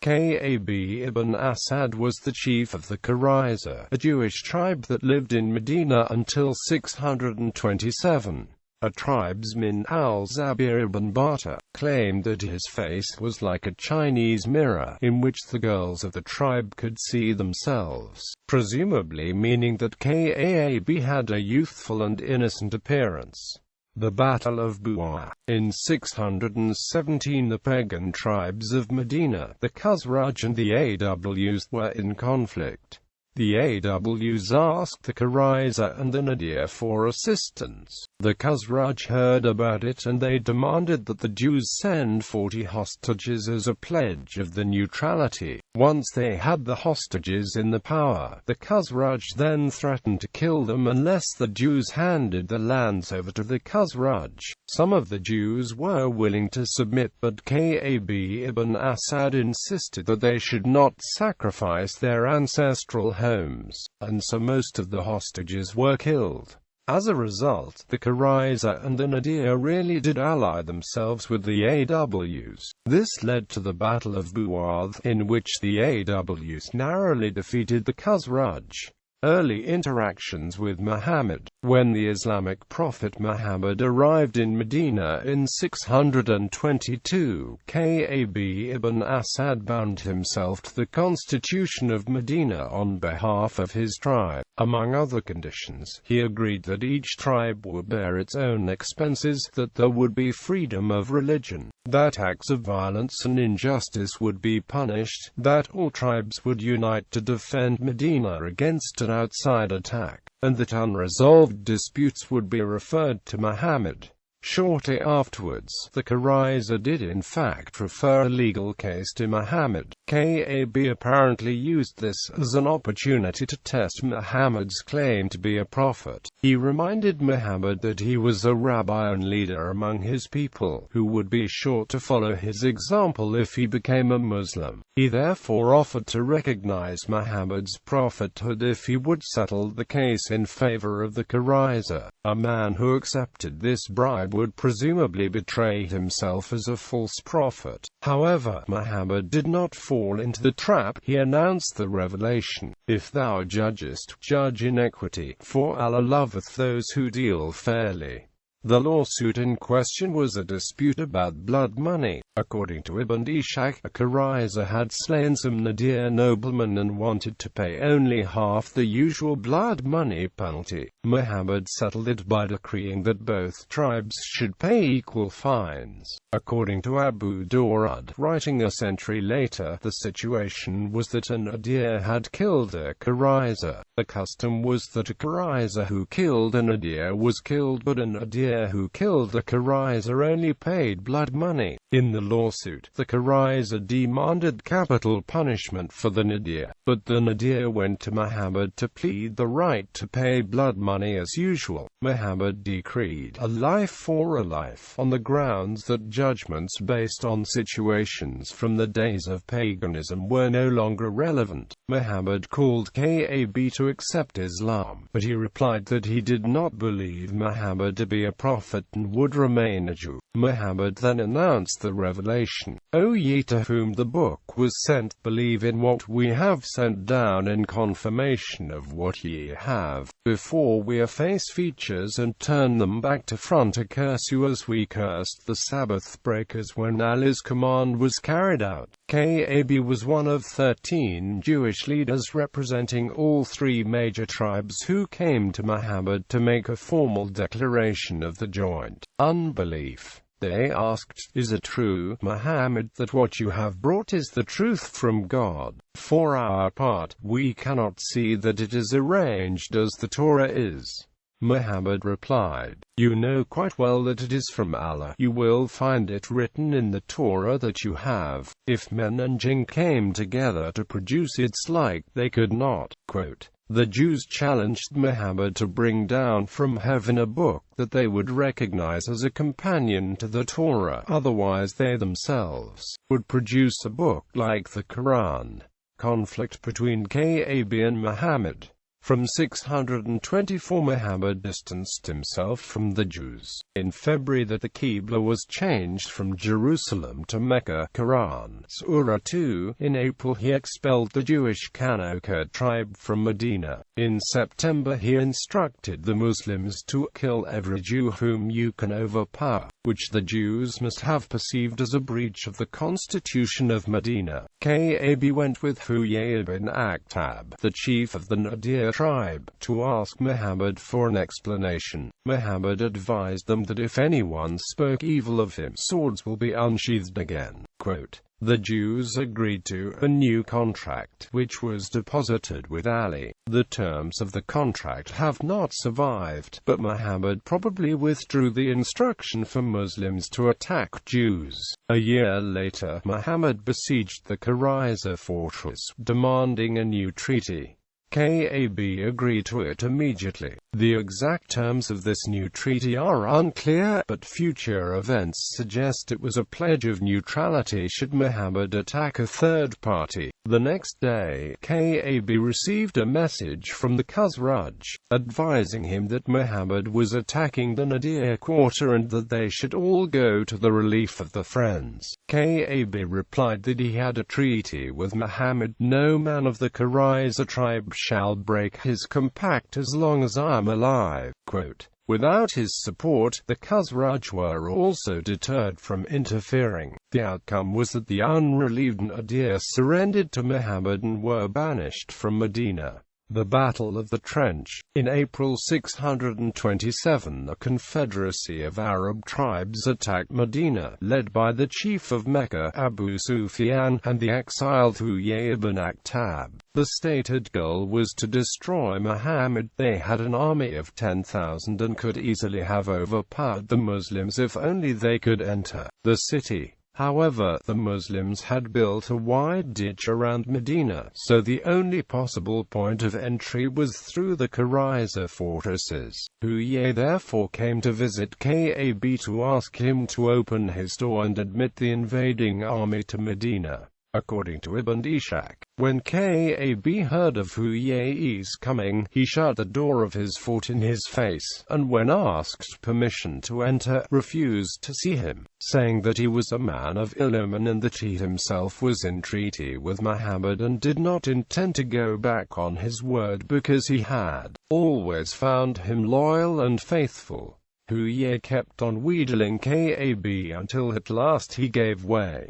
Kaab ibn Asad was the chief of the Qurayza, a Jewish tribe that lived in Medina until 627. A tribesman, Al-Zabir ibn Bata, claimed that his face was like a Chinese mirror, in which the girls of the tribe could see themselves, presumably meaning that Kaab had a youthful and innocent appearance. The Battle of Bua. In 617 the pagan tribes of Medina, the Khazraj and the Aws, were in conflict. The Aws asked the Qurayza and the Nadir for assistance. The Khazraj heard about it and they demanded that the Jews send 40 hostages as a pledge of the neutrality. Once they had the hostages in the power, the Khazraj then threatened to kill them unless the Jews handed the lands over to the Khazraj. Some of the Jews were willing to submit, but Kaab ibn Asad insisted that they should not sacrifice their ancestral homes, and so most of the hostages were killed. As a result, the Qurayza and the Nadir really did ally themselves with the Aws. This led to the Battle of Bua, in which the Aws narrowly defeated the Khazraj. Early interactions with Muhammad. When the Islamic prophet Muhammad arrived in Medina in 622, Kaab ibn Asad bound himself to the constitution of Medina on behalf of his tribe. Among other conditions, he agreed that each tribe would bear its own expenses, that there would be freedom of religion, that acts of violence and injustice would be punished, that all tribes would unite to defend Medina against an outside attack, and that unresolved disputes would be referred to Muhammad. Shortly afterwards, the Qurayza did in fact refer a legal case to Muhammad. Kaab apparently used this as an opportunity to test Muhammad's claim to be a prophet. He reminded Muhammad that he was a rabbi and leader among his people, who would be sure to follow his example if he became a Muslim. He therefore offered to recognize Muhammad's prophethood if he would settle the case in favor of the Qurayza. A man who accepted this bribe would presumably betray himself as a false prophet. However, Muhammad did not fall into the trap. He announced the revelation, "If thou judgest, judge in equity, for Allah loveth those who deal fairly." The lawsuit in question was a dispute about blood money. According to Ibn Ishaq, a Qurayza had slain some Nadir noblemen and wanted to pay only half the usual blood money penalty. Muhammad settled it by decreeing that both tribes should pay equal fines. According to Abu Durad, writing a century later, the situation was that a Nadir had killed a Qurayza. The custom was that a Qurayza who killed a Nadir was killed, but a Nadir who killed a Qurayza only paid blood money. In the lawsuit, the Qurayza demanded capital punishment for the Nadir, but the Nadir went to Muhammad to plead the right to pay blood money as usual. Muhammad decreed a life for a life, on the grounds that judgments based on situations from the days of paganism were no longer relevant. Muhammad called Kaab to accept Islam, but he replied that he did not believe Muhammad to be a prophet and would remain a Jew. Muhammad then announced the revelation, "O ye to whom the book was sent, believe in what we have sent down in confirmation of what ye have, before we efface features and turn them back to front, to curse you as we cursed the Sabbath breakers when Allah's command was carried out." Kaab was one of 13 Jewish leaders representing all three major tribes who came to Muhammad to make a formal declaration of the joint unbelief. They asked, "Is it true, Muhammad, that what you have brought is the truth from God? For our part, we cannot see that it is arranged as the Torah is." Muhammad replied, "You know quite well that it is from Allah. You will find it written in the Torah that you have. If men and jinn came together to produce its like, they could not." Quote, the Jews challenged Muhammad to bring down from heaven a book that they would recognize as a companion to the Torah, otherwise they themselves would produce a book like the Quran. Conflict between Kaab and Muhammad. From 624 Muhammad distanced himself from the Jews. In February the Qibla was changed from Jerusalem to Mecca. Quran, Surah 2. In April he expelled the Jewish Kanaka tribe from Medina. In September he instructed the Muslims to kill every Jew whom you can overpower, which the Jews must have perceived as a breach of the constitution of Medina. Kaab went with Huyay ibn Akhtab, the chief of the Nadir tribe, to ask Muhammad for an explanation. Muhammad advised them that if anyone spoke evil of him, swords will be unsheathed again. Quote, the Jews agreed to a new contract, which was deposited with Ali. The terms of the contract have not survived, but Muhammad probably withdrew the instruction for Muslims to attack Jews. A year later, Muhammad besieged the Qurayza fortress, demanding a new treaty. Kaab agreed to it immediately. The exact terms of this new treaty are unclear, but future events suggest it was a pledge of neutrality should Muhammad attack a third party. The next day, Kaab received a message from the Khazraj, advising him that Muhammad was attacking the Nadir quarter and that they should all go to the relief of the friends. Kaab replied that he had a treaty with Muhammad. No man of the Qurayza tribe shall break his compact as long as I am alive. Quote, without his support, the Khazraj were also deterred from interfering. The outcome was that the unrelieved Nadir surrendered to Muhammad and were banished from Medina. The Battle of the Trench. In April 627, a confederacy of Arab tribes attacked Medina, led by the chief of Mecca, Abu Sufyan, and the exiled Huyay ibn Akhtab. The stated goal was to destroy Muhammad. They had an army of 10,000 and could easily have overpowered the Muslims if only they could enter the city. However, the Muslims had built a wide ditch around Medina, so the only possible point of entry was through the Qurayza fortresses. Huyay therefore came to visit Kaab to ask him to open his door and admit the invading army to Medina. According to Ibn Ishaq, when Kaab heard of Huyay's coming, he shut the door of his fort in his face, and when asked permission to enter, refused to see him, saying that he was a man of ill omen and that he himself was in treaty with Muhammad and did not intend to go back on his word because he had always found him loyal and faithful. Huyay kept on wheedling Kaab until at last he gave way.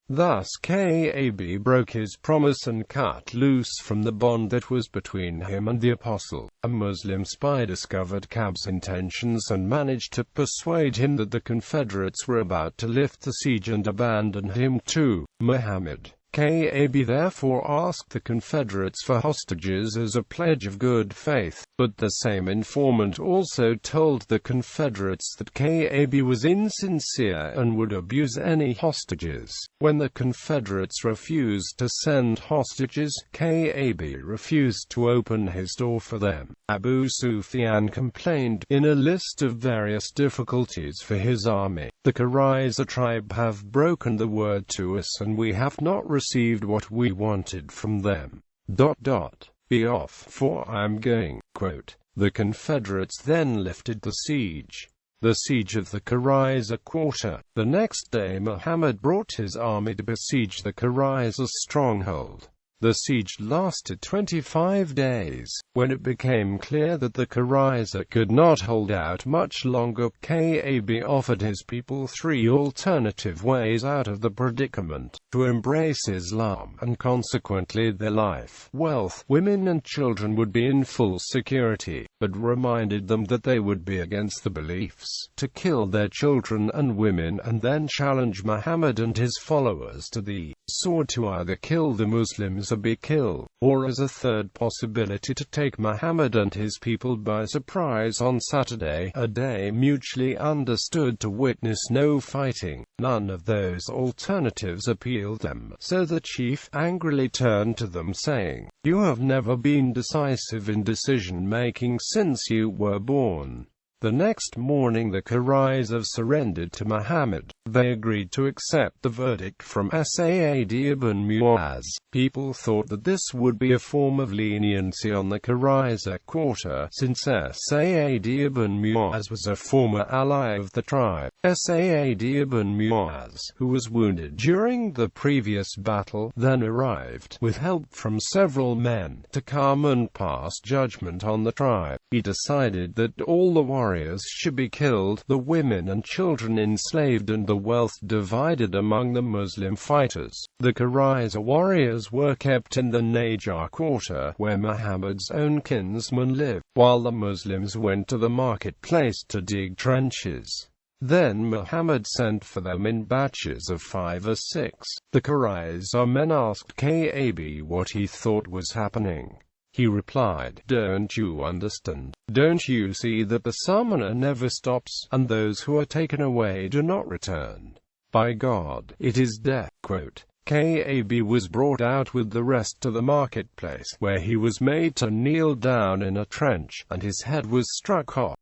Thus Kaab broke his promise and cut loose from the bond that was between him and the apostle. A Muslim spy discovered Kaab's intentions and managed to persuade him that the Confederates were about to lift the siege and abandon him to Muhammad. Kaab therefore asked the Confederates for hostages as a pledge of good faith, but the same informant also told the Confederates that Kaab was insincere and would abuse any hostages. When the Confederates refused to send hostages, Kaab refused to open his door for them. Abu Sufyan complained, in a list of various difficulties for his army, the Qurayza tribe have broken the word to us and we have not received what we wanted from them. Be off, for I am going. Quote, the Confederates then lifted the siege. The siege of the Qurayza quarter. The next day Muhammad brought his army to besiege the Qurayza stronghold. The siege lasted 25 days. When it became clear that the Qurayza could not hold out much longer, Kaab offered his people 3 alternative ways out of the predicament: to embrace Islam, and consequently their life, wealth, women and children would be in full security, but reminded them that they would be against the beliefs, to kill their children and women and then challenge Muhammad and his followers to the sword to either kill the Muslims or be killed, or as a third possibility to take Muhammad and his people by surprise on Saturday, a day mutually understood to witness no fighting. None of those alternatives appealed them, so the chief angrily turned to them saying, "You have never been decisive in decision-making since you were born." The next morning the Qurayza surrendered to Muhammad. They agreed to accept the verdict from Asad ibn Mu'az. People thought that this would be a form of leniency on the Qurayza quarter, since Asad ibn Mu'az was a former ally of the tribe. Asad ibn Mu'az, who was wounded during the previous battle, then arrived, with help from several men, to calm and pass judgment on the tribe. He decided that all the warriors should be killed, the women and children enslaved, and the wealth divided among the Muslim fighters. The Qurayza warriors were kept in the Najjar quarter, where Muhammad's own kinsmen lived, while the Muslims went to the marketplace to dig trenches. Then Muhammad sent for them in batches of 5 or 6. The Qurayza men asked Kaab what he thought was happening. He replied, "Don't you understand? Don't you see that the summoner never stops, and those who are taken away do not return? By God, it is death." Kaab was brought out with the rest to the marketplace, where he was made to kneel down in a trench, and his head was struck off.